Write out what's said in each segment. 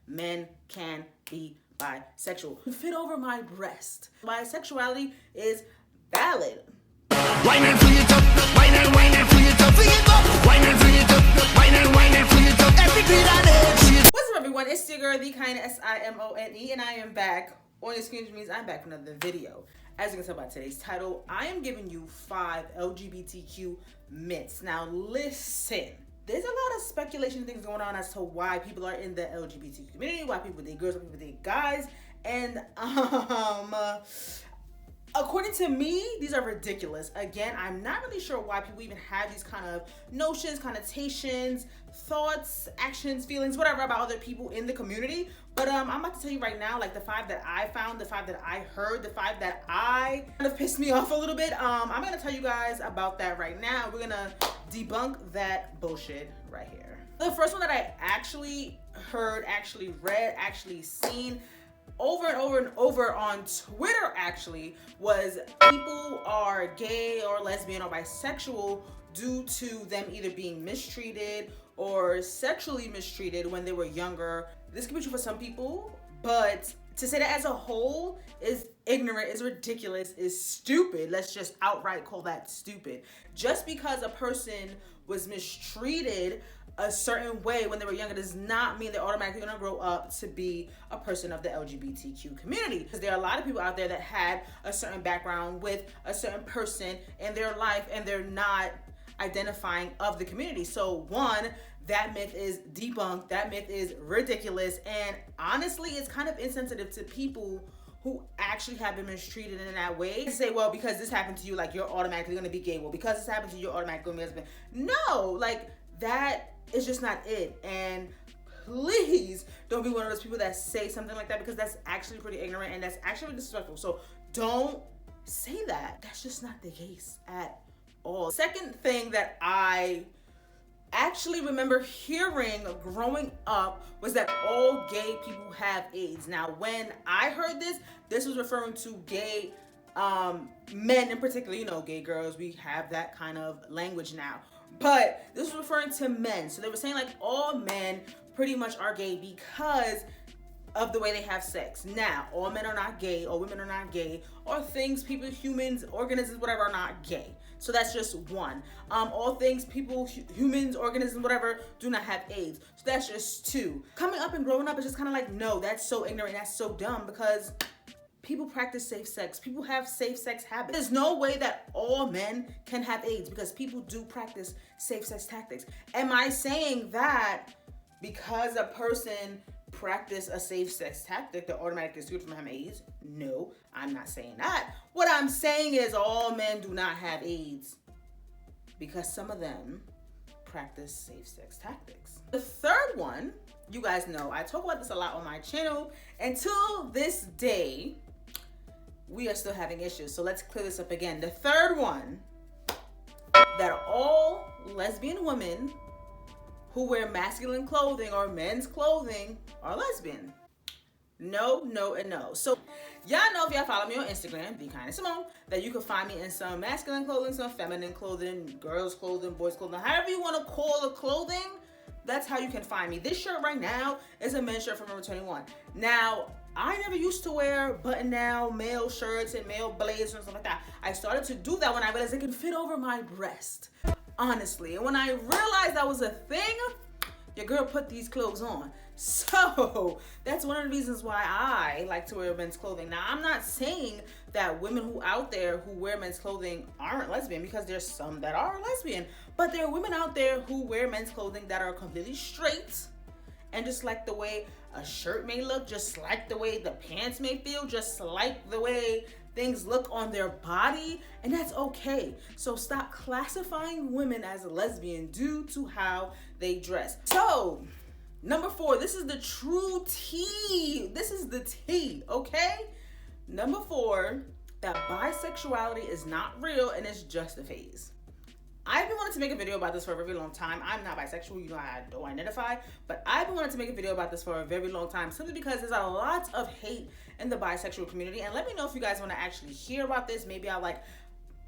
men can be bisexual. Fit over my breast. Bisexuality is valid. Wine and free it up, wine and free it up, free it up, wine and free it up, wine and free it up, every beat I live. What's up, everyone? It's your girl, TheKyannaSimonee, and I am back on your screen, which means I'm back for another video. As you can tell by today's title, I am giving you 5 LGBTQ myths. Now listen, there's a lot of speculation things going on as to why people are in the LGBT community, why people date girls, why people date guys, and according to me, these are ridiculous. Again, I'm not really sure why people even have these kind of notions, connotations, thoughts, actions, feelings, whatever about other people in the community. But I'm about to tell you right now, like the 5 that I found, the 5 that I heard, the 5 that I kind of pissed me off a little bit. I'm gonna tell you guys about that right now. We're gonna debunk that bullshit right here. The first one that I actually heard, actually read, actually seen over and over and over on Twitter actually was people are gay or lesbian or bisexual due to them either being mistreated or sexually mistreated when they were younger. This can be true for some people, but to say that as a whole is ignorant, is ridiculous, is stupid. Let's just outright call that stupid. Just because a person was mistreated a certain way when they were younger does not mean they're automatically gonna grow up to be a person of the LGBTQ community. Because there are a lot of people out there that had a certain background with a certain person in their life and they're not identifying of the community. So one, that myth is debunked, that myth is ridiculous, and honestly it's kind of insensitive to people who actually have been mistreated in that way. They say, well, because this happened to you, like you're automatically gonna be gay. Well, because this happened to you, you're automatically gonna be lesbian. No, like that is just not it. And please don't be one of those people that say something like that, because that's actually pretty ignorant and that's actually disrespectful. So don't say that. That's just not the case at all. Second thing that I actually remember hearing growing up was that all gay people have AIDS. Now, when I heard this was referring to gay men in particular. You know, gay girls, we have that kind of language now. But this was referring to men. So they were saying like all men pretty much are gay because of the way they have sex. Now, all men are not gay, or women are not gay, or things, people, humans, organisms, whatever, are not gay. So that's just one. All things, people, humans, organisms, whatever, do not have AIDS. So that's just 2. Coming up and growing up is just kind of like, no, that's so ignorant, that's so dumb, because people practice safe sex. People have safe sex habits. There's no way that all men can have AIDS because people do practice safe sex tactics. Am I saying that because a person practice a safe sex tactic they're automatically excluded from having AIDS? No, I'm not saying that. What I'm saying is all men do not have AIDS because some of them practice safe sex tactics. The third one, you guys know I talk about this a lot on my channel. Until this day, we are still having issues. So let's clear this up again. The third one, that all lesbian women who wear masculine clothing or men's clothing are lesbian. No, no, and no. So y'all know, if y'all follow me on Instagram, TheKyannaSimonee, that you can find me in some masculine clothing, some feminine clothing, girls clothing, boys clothing, however you want to call the clothing, that's how you can find me. This shirt right now is a men's shirt from Forever 21. Now, I never used to wear button-down male shirts and male blazers and stuff like that. I started to do that when I realized it can fit over my breast, honestly. And when I realized that was a thing, your girl put these clothes on. So that's one of the reasons why I like to wear men's clothing. Now, I'm not saying that women who out there who wear men's clothing aren't lesbian, because there's some that are lesbian, but there are women out there who wear men's clothing that are completely straight, and just like the way a shirt may look, just like the way the pants may feel, just like the way things look on their body, and that's okay. So stop classifying women as a lesbian due to how they dress. So number 4, this is the true tea. This is the tea, okay? Number 4, that bisexuality is not real and it's just a phase. I've been wanting to make a video about this for a very long time. I'm not bisexual, you know, I don't identify, but I've been wanting to make a video about this for a very long time, simply because there's a lot of hate in the bisexual community. And let me know if you guys want to actually hear about this. Maybe I'll like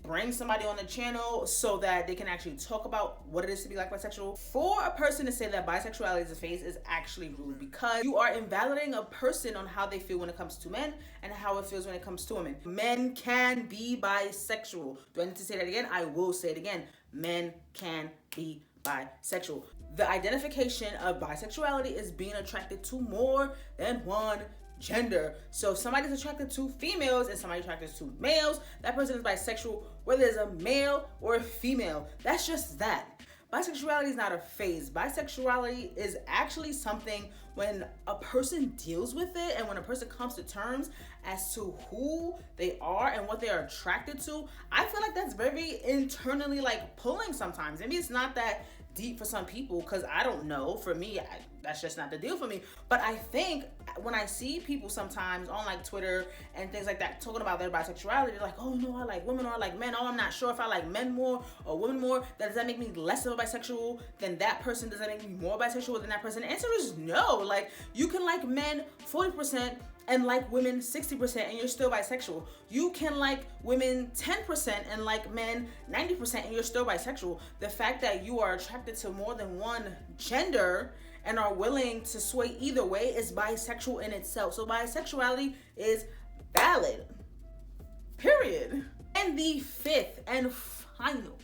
bring somebody on the channel so that they can actually talk about what it is to be like bisexual. For a person to say that bisexuality is a phase is actually rude, because you are invalidating a person on how they feel when it comes to men and how it feels when it comes to women. Men can be bisexual. Do I need to say that again? I will say it again. Men can be bisexual. The identification of bisexuality is being attracted to more than one gender. So if somebody's attracted to females and somebody's attracted to males, that person is bisexual, whether it's a male or a female. That's just that. Bisexuality is not a phase. Bisexuality is actually something when a person deals with it and when a person comes to terms as to who they are and what they are attracted to. I feel like that's very internally like pulling sometimes. Maybe it's not that deep for some people, because I don't know. For me, that's just not the deal for me. But I think when I see people sometimes on like Twitter and things like that talking about their bisexuality, they're like, oh no, I like women or I like men. Oh, I'm not sure if I like men more or women more. Does that make me less of a bisexual than that person? Does that make me more bisexual than that person? The answer is no. Like, you can like men 40% and like women 60% and you're still bisexual. You can like women 10% and like men 90% and you're still bisexual. The fact that you are attracted to more than one gender and are willing to sway either way is bisexual in itself. So bisexuality is valid. Period. And the fifth and final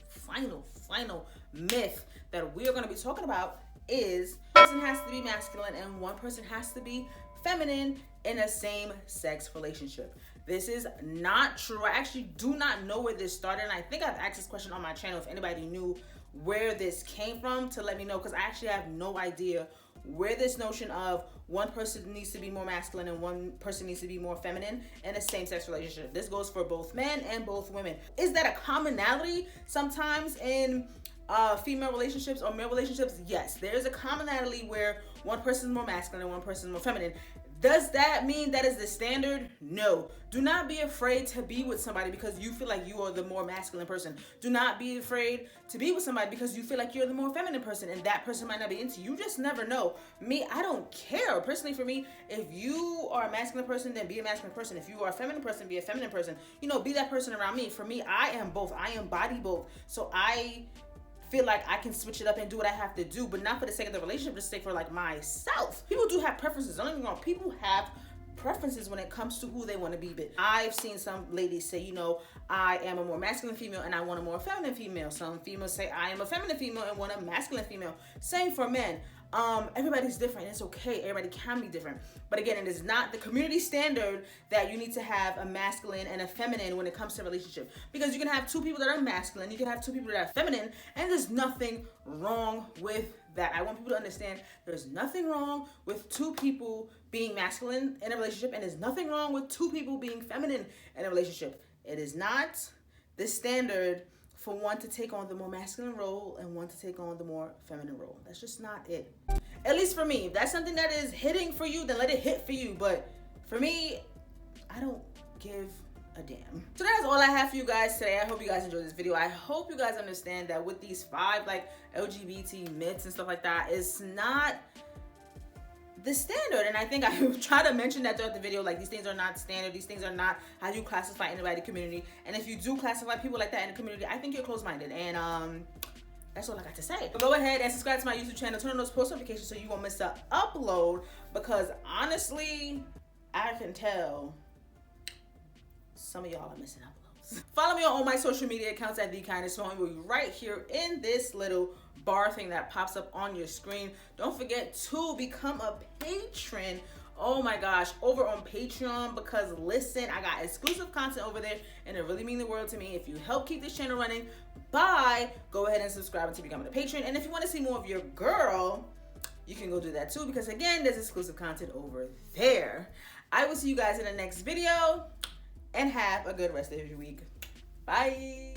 myth that we are going to be talking about is one person has to be masculine and one person has to be feminine in a same-sex relationship. This is not true. I actually do not know where this started, and I think I've asked this question on my channel if anybody knew where this came from, to let me know, because I actually have no idea where this notion of one person needs to be more masculine and one person needs to be more feminine in a same-sex relationship. This goes for both men and both women. Is that a commonality sometimes in female relationships or male relationships? Yes, there's a commonality where one person is more masculine and one person is more feminine. Does that mean that is the standard? No. Do not be afraid to be with somebody because you feel like you are the more masculine person. Do not be afraid to be with somebody because you feel like you're the more feminine person and that person might not be into you. You just never know. Me, I don't care. Personally, for me, if you are a masculine person, then be a masculine person. If you are a feminine person, be a feminine person. You know, be that person around me. For me, I am both. I embody both. So I feel like I can switch it up and do what I have to do, but not for the sake of the relationship, just sake for like myself. People do have preferences. Don't get me wrong. People have preferences when it comes to who they want to be. But I've seen some ladies say, you know, I am a more masculine female and I want a more feminine female. Some females say I am a feminine female and want a masculine female. Same for men. Everybody's different. It's okay. Everybody can be different. But again, it is not the community standard that you need to have a masculine and a feminine when it comes to a relationship. Because you can have two people that are masculine, you can have two people that are feminine, and there's nothing wrong with that. I want people to understand there's nothing wrong with two people being masculine in a relationship, and there's nothing wrong with two people being feminine in a relationship. It is not the standard for one to take on the more masculine role and one to take on the more feminine role. That's just not it. At least for me. If that's something that is hitting for you, then let it hit for you. But for me, I don't give a damn. So that's all I have for you guys today. I hope you guys enjoyed this video. I hope you guys understand that with these 5 like LGBT myths and stuff like that, it's not the standard. And I think I try to mention that throughout the video, like, these things are not standard. These things are not how you classify anybody in the community. And if you do classify people like that in the community, I think you're closed-minded. And that's all I got to say. But go ahead and subscribe to my YouTube channel. Turn on those post notifications so you won't miss the upload. Because honestly, I can tell some of y'all are missing uploads. Follow me on all my social media accounts at TheKyannaSimonee. We'll be right here in this little bar thing that pops up on your screen. Don't forget to become a patron. Oh my gosh, over on Patreon, because listen, I got exclusive content over there and it really means the world to me. If you help keep this channel running, go ahead and subscribe to becoming a patron. And if you want to see more of your girl, you can go do that too, because again, there's exclusive content over there. I will see you guys in the next video and have a good rest of your week. Bye.